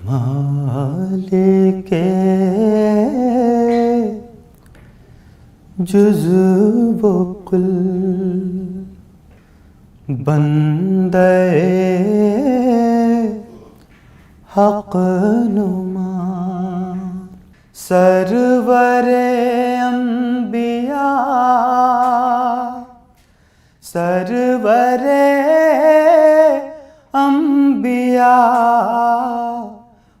مالک جزو و کل بندے حق نما سرور انبیاء سرور انبیاء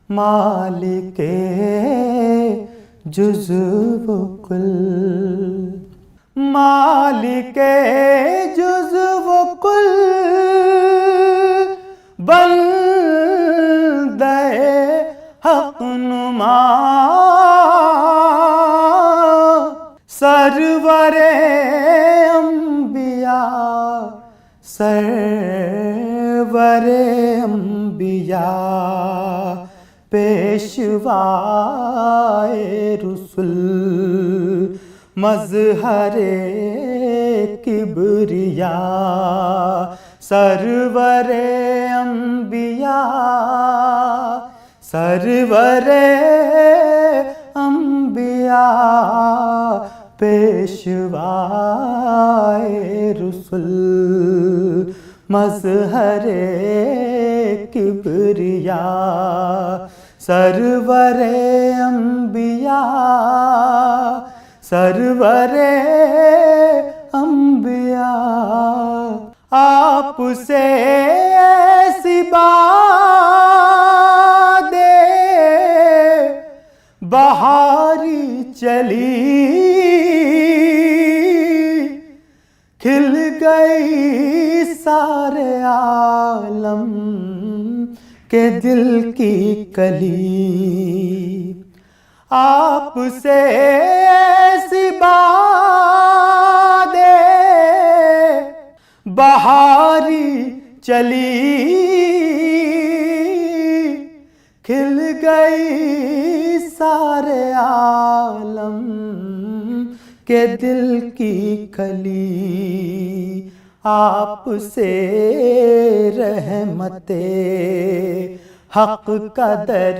مالک جزو و کل مالک جزو و کل بندے حق نما سرور انبیاء سرور انبیاء پیشوائے رسول مظہر کبریا سرور انبیاء سرور انبیاء پیشوائے رسول مظہر کبریا سرور انبیاء سرور انبیاء آپ سے ایسی باد بہاری چلی کھل گئی سارے عالم کے دل کی کلی آپ سے ایسی باد بہاری چلی کھل گئی سارے عالم کے دل کی کلی آپ سے رحمت حق کا در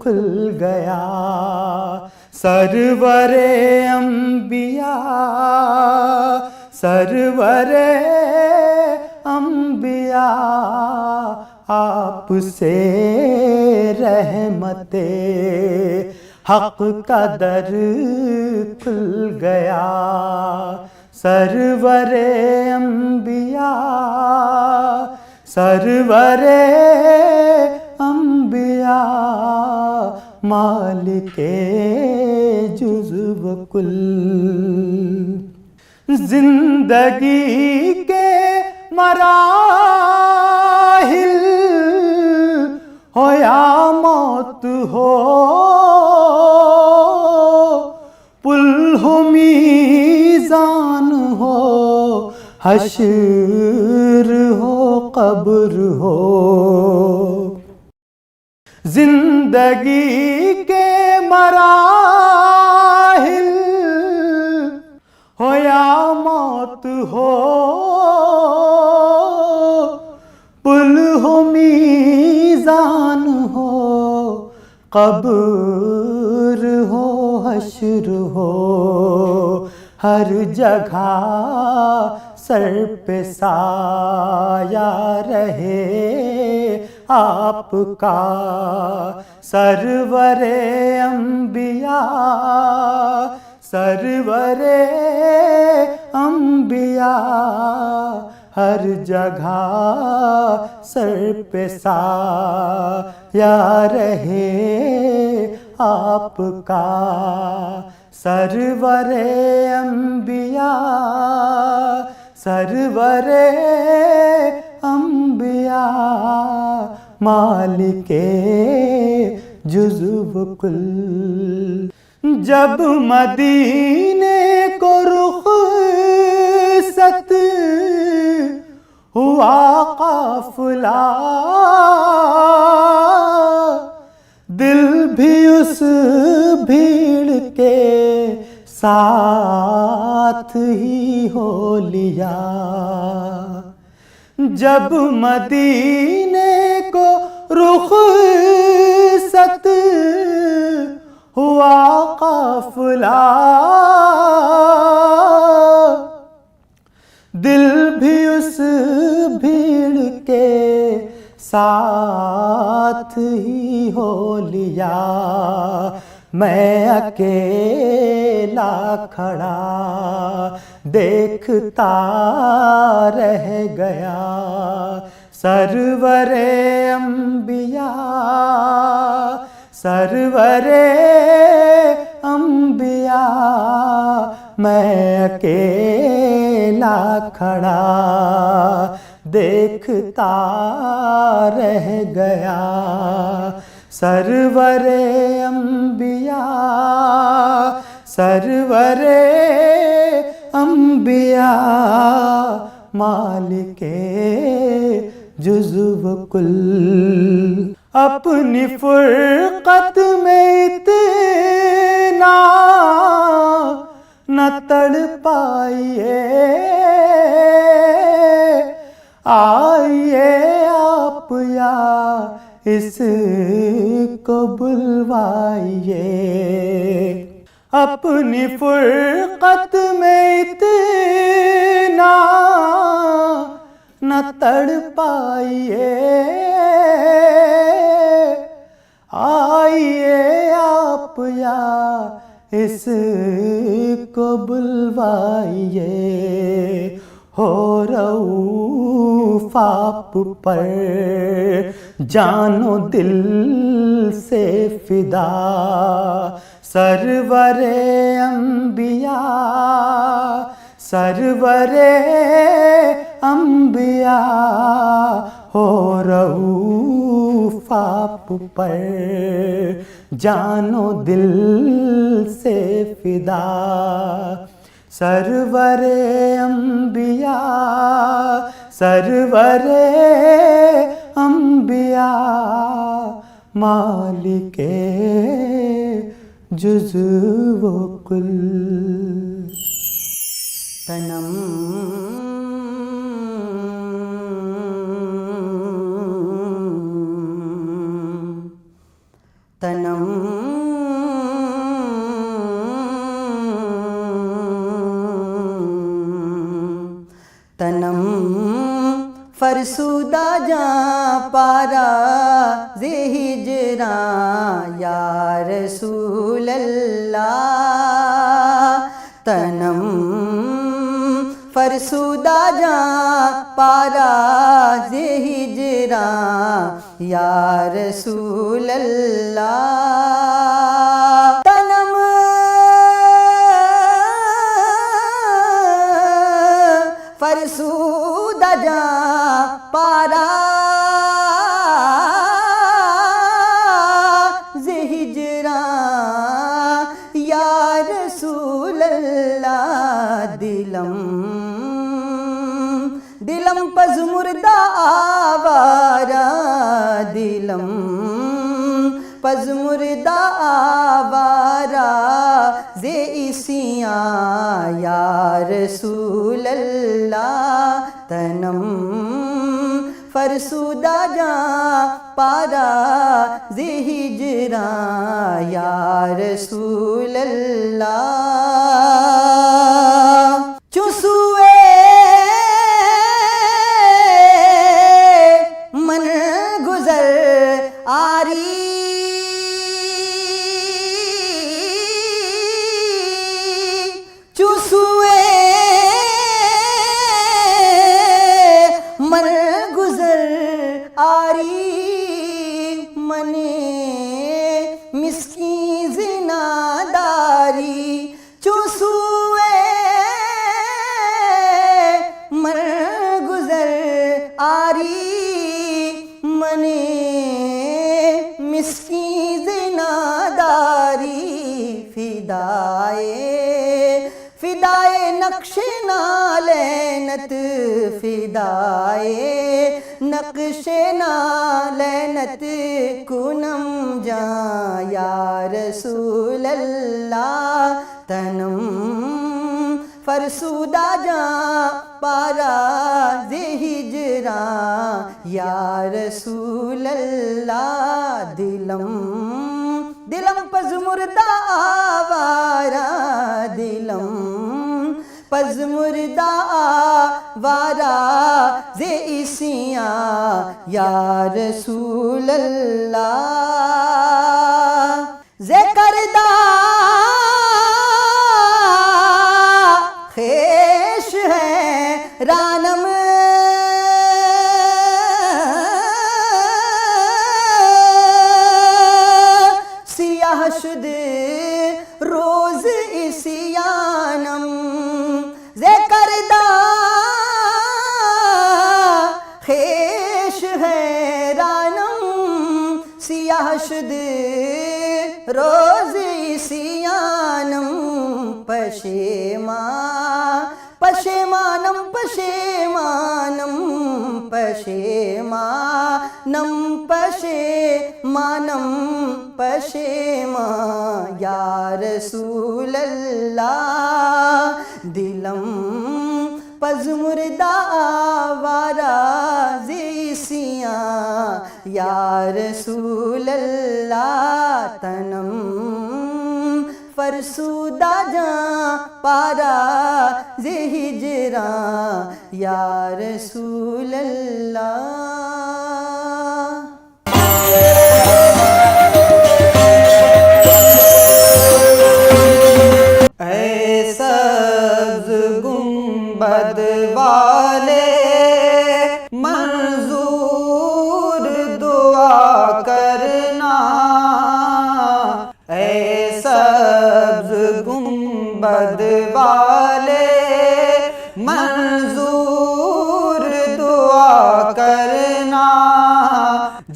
کھل گیا سرور انبیاء سرور انبیاء آپ سے رحمت حق کا در کھل گیا سرور انبیاء سرور انبیاء مالک جزو و کل زندگی کے مراحل ہو یا موت ہو پل ہو میزان ہو حشر ہو قبر ہو زندگی کے مراحل ہو یا موت ہو پل ہو میزان ہو قبر ہو حشر ہو ہر جگہ سر پہ سایہ رہے آپ کا سرور انبیاء سرور انبیاء ہر جگہ سر پہ سایہ رہے آپ کا سرور انبیاء سرور انبیاء مالک جزو و کل جب مدینے کو رخصت ہوا قافلہ دل بھی اس بھیڑ کے ساتھ ہی ہو لیا جب مدینے کو رخ قافلہ دل بھی اس بھیڑ کے ساتھ ہی ہو لیا میں اکیلا کھڑا دیکھتا رہ گیا سرور انبیاء سرور انبیاء میں اکیلا کھڑا دیکھتا رہ گیا سرور انبیاء سرور انبیاء مالک جزو کل اپنی فرقت میں اتنا نہ تڑ پائیے آئیے آپ یا اس کو بلوائیے اپنی فرقت میں اتنا نہ تڑ پائیے آئیے آپ یا اس کو بلوائیے ہو رؤوف آپ پر جان و دل سے فدا سرور انبیاء سرور انبیاء ہو رؤوف آپ پر جان و دل سے فدا سرور انبیاء سرور انبیاء مالک جزو و کل تنم تنم تنم فرسودہ جاں پارا زِ ہجراں یا رسول اللہ تنم فرسودہ جاں پارا زِ ہجراں یا رسول اللہ تنم فرسودہ جاں پارا زِ ہجراں یا رسول اللہ دلم پز مردہ آوارا دلم پز مردہ آوارا زِ عیسیاں یا رسول اللہ تنم فرسودہ جاں پارا زِ ہجراں یا رسول اللہ چسوے من گزر آری چسوے من گزر آری من مسکین زناداری چسوے من گزر آری من مسکین زناداری فدائے نقش نالینت فدائے نقش نالینت کنم جاں یا رسول اللہ تنم فرسودہ جاں پارا زِ ہجراں یا رسول اللہ دلم پزمردہ آوارہ دلم پز مردہ آوارہ زے اسیاں یا رسول اللہ زے کردہ خیش ہے رانم سیاہ شد روز اسیانم زے کردہ خیش ہے رانم سیاہ شد روز اسیانم پشیمانم پشیمانم پشیمانم پشیمانم پشیمان یا رسول اللہ دلم پز مردہ آوارہ زیسیاں یا رسول اللہ تنم فرسودہ جاں پارا زی ہجراں یا رسول اللہ اے سبز گنبد والے منظور دعا کرنا اے سبز گنبد والے منظور دعا کرنا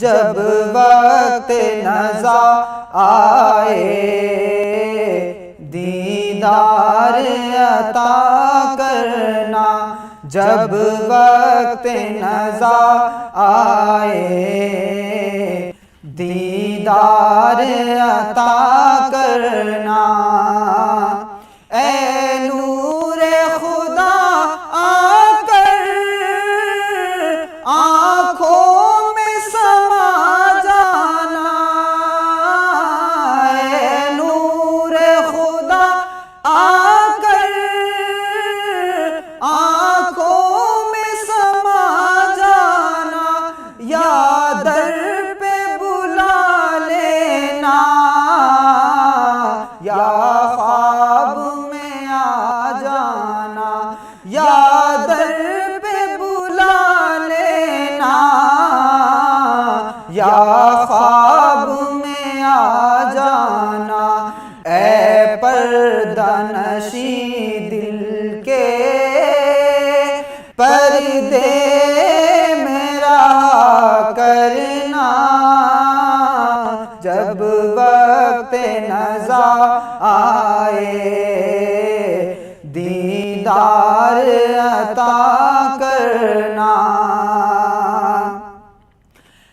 جب وقت نزا آئے دیدار عطا کرنا جب وقت نزا آئے دیدار عطا کرنا اے نور خدا آ کر آنکھوں میں سما جانا اے نور خدا آ کر آنکھوں میں سما جانا یا در پہ بلا لینا یا خواب میں آ جانا یا در پہ بلا لینا یا خواب میں آ جانا اے پردہ نشی دل کے پردے میرا کرنا جب وقت نزا آئے دیدار عطا کرنا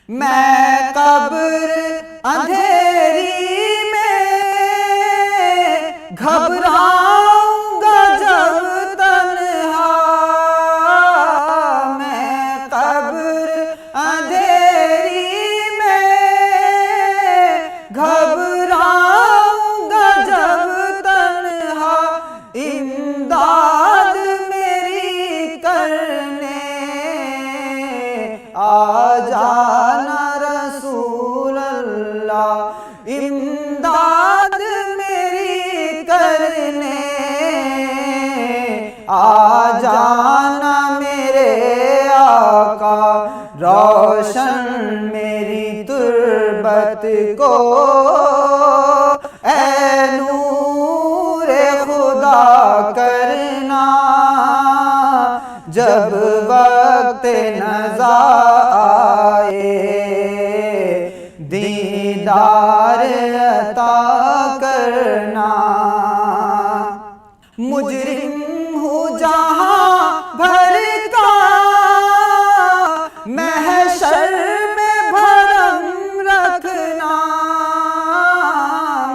میں قبر اندھیری میں گھبراؤں گا جب تنہا میں قبر اندھیری میں گھبراؤں گا جب تنہا امداد میری کرنے آ جانا رسول اللہ امداد میری کرنے آ جانا میرے آقا روشن میری تربت کو اے نور خدا کرنا جب وقت نزا آئے دیدار عطا کرنا مجرم ہوں جہاں بھر کا محشر میں بھرم رکھنا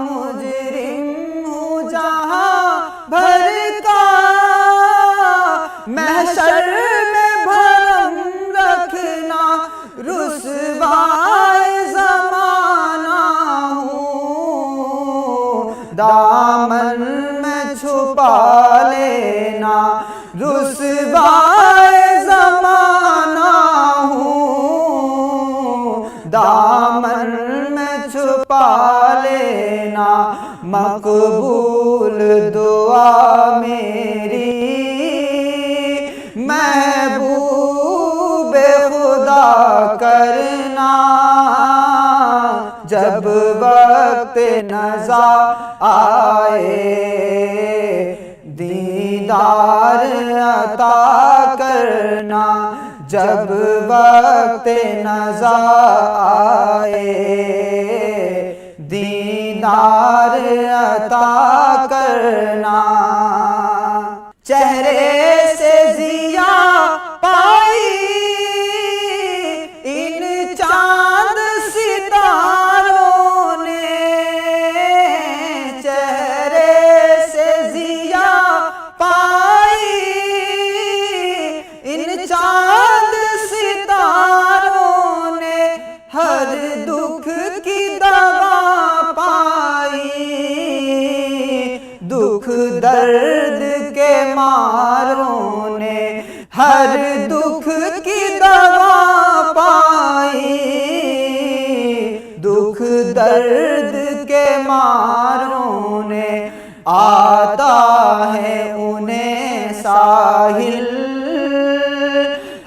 مجرم ہوں جہاں بھر کا محشر میں بھرم رکھنا رسوائے زمانہ ہوں دامن میں چھپا لینا، رسوائے زمانہ ہوں، دامن میں چھپا لینا، مقبول دعا میری محبوب خدا کرنا، جب وقت نزا آئے دیدار عطا کرنا، جب وقت نزا آئے دیدار عطا کرنا، چہرے سے ضیا پائی ان چاند ستاروں نے، چہرے سے ضیا پائی ان چاند ستاروں نے، ہر دکھ کی دوا پائی، دکھ درد کے ماروں نے، ہر دکھ کی دوا پائی، دکھ درد کے ماروں نے، آتا ہے انہیں ساحل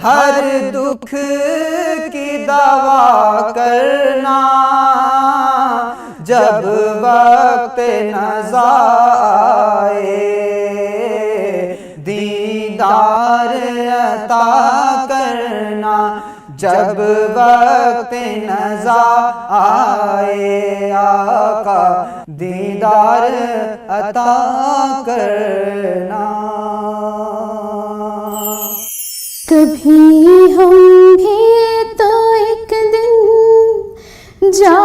ہر دکھ کی دوا کرنا، جب وقت نزا آئے دیدار عطا کرنا، جب وقت نزا آئے آقا دیدار عطا کرنا۔ کبھی ہم بھی تو ایک دن جا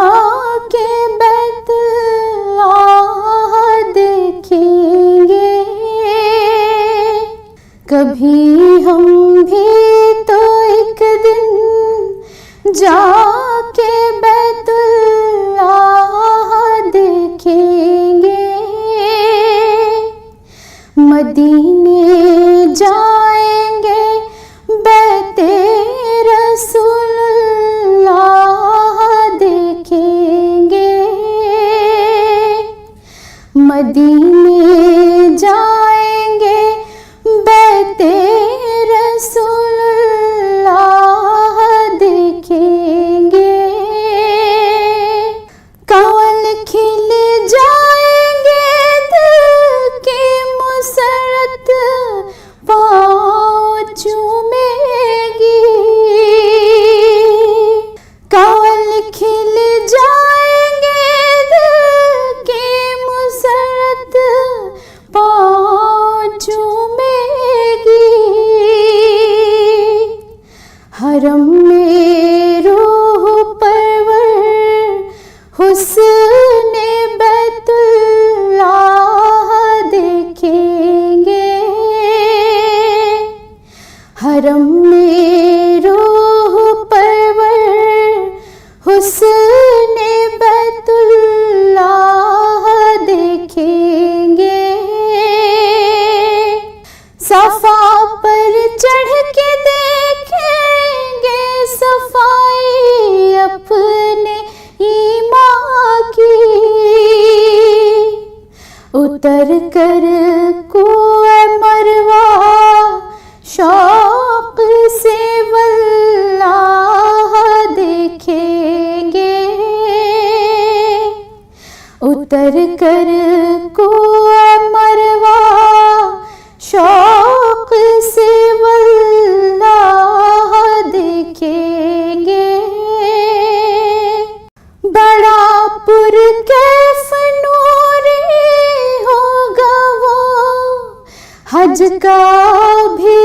کے بیت اللہ دیکھیں گے، کبھی ہم بھی تو ایک دن جا کے بیت اللہ دیکھیں گے، مدینے جائیں گے بیت رسول اللہ دیکھیں گے، مدینے جائیں گے بیت رسول اللہ دیکھیں گے، کنول کھل جائیں گے دل کی مسرت پاؤں چومے گی، کنول کھل جائیں گے دل کی مسرت پاؤں چومے گی، حرم میں روح پرور حسن بیت اللہ دیکھیں گے، حرم میں روح پرور حسن بیت اللہ دیکھیں گے، صفا پر چڑھ کے دیکھیں گے صفائی اپنے ایمان کی، اتر کر کوہ مروہ شوق سے واللہ دیکھیں گے، اتر کر کوہ مروہ شوق سے واللہ دیکھیں گے، بڑا پرکیف نوری ہوگا وہ حج کا بھی